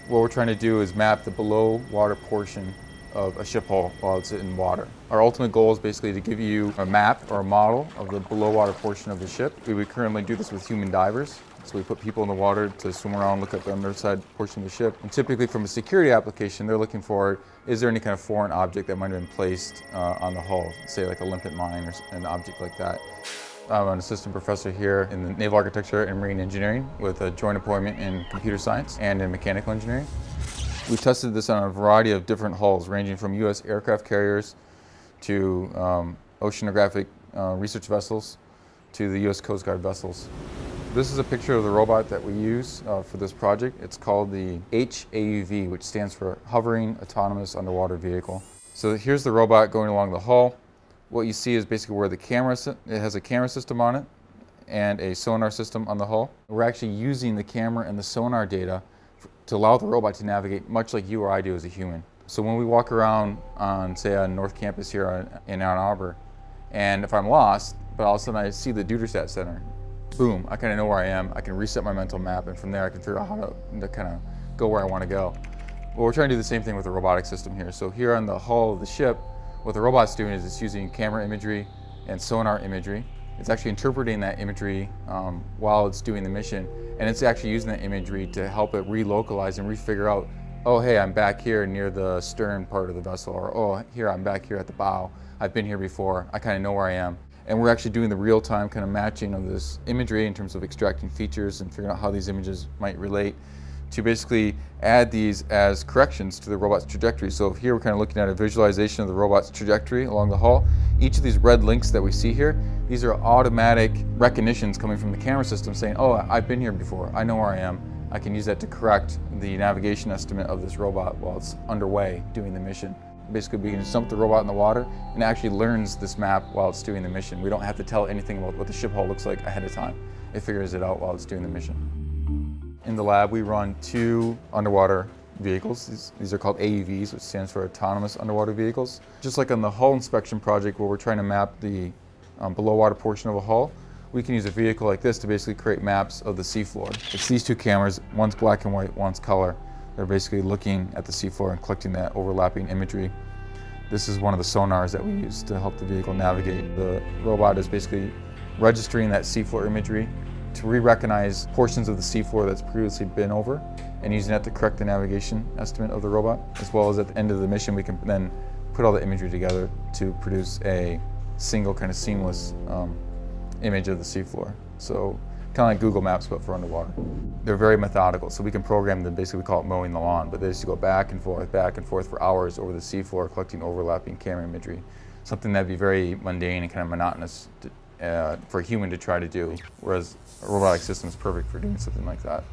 What we're trying to do is map the below water portion of a ship hull while it's in water. Our ultimate goal is basically to give you a map or a model of the below water portion of the ship. We would currently do this with human divers. So we put people in the water to swim around, look at the underside portion of the ship. And typically from a security application, they're looking for, is there any kind of foreign object that might have been placed on the hull, say like a limpet mine or an object like that. I'm an assistant professor here in the Naval Architecture and Marine Engineering with a joint appointment in computer science and in mechanical engineering. We've tested this on a variety of different hulls, ranging from U.S. aircraft carriers to oceanographic research vessels to the U.S. Coast Guard vessels. This is a picture of the robot that we use for this project. It's called the HAUV, which stands for Hovering Autonomous Underwater Vehicle. So here's the robot going along the hull. What you see is basically where the camera, it has a camera system on it and a sonar system on the hull. We're actually using the camera and the sonar data to allow the robot to navigate much like you or I do as a human. So when we walk around on, say, on North Campus here in Ann Arbor, and if I'm lost, but all of a sudden I see the Duderstadt Center, boom, I kind of know where I am. I can reset my mental map, and from there I can figure out how to kind of go where I want to go. Well, we're trying to do the same thing with the robotic system here. So here on the hull of the ship, what the robot's doing is it's using camera imagery and sonar imagery. It's actually interpreting that imagery while it's doing the mission, and it's actually using that imagery to help it relocalize and refigure out, oh, hey, I'm back here near the stern part of the vessel, or oh, here, I'm back here at the bow. I've been here before. I kind of know where I am. And we're actually doing the real-time kind of matching of this imagery in terms of extracting features and figuring out how these images might relate to basically add these as corrections to the robot's trajectory. So here we're kind of looking at a visualization of the robot's trajectory along the hull. Each of these red links that we see here, these are automatic recognitions coming from the camera system saying, oh, I've been here before, I know where I am. I can use that to correct the navigation estimate of this robot while it's underway doing the mission. Basically, we can just dump the robot in the water and it actually learns this map while it's doing the mission. We don't have to tell anything about what the ship hull looks like ahead of time. It figures it out while it's doing the mission. In the lab, we run 2 underwater vehicles. These are called AUVs, which stands for Autonomous Underwater Vehicles. Just like on the hull inspection project where we're trying to map the below water portion of a hull, we can use a vehicle like this to basically create maps of the seafloor. It's these 2 cameras, one's black and white, one's color. They're basically looking at the seafloor and collecting that overlapping imagery. This is one of the sonars that we use to help the vehicle navigate. The robot is basically registering that seafloor imagery to re-recognize portions of the seafloor that's previously been over and using that to correct the navigation estimate of the robot, as well as at the end of the mission we can then put all the imagery together to produce a single kind of seamless image of the seafloor. So kind of like Google Maps, but for underwater. They're very methodical, so we can program them, basically we call it mowing the lawn, but they just go back and forth for hours over the seafloor collecting overlapping camera imagery. Something that'd be very mundane and kind of monotonous for a human to try to do, whereas a robotic system is perfect for doing something like that.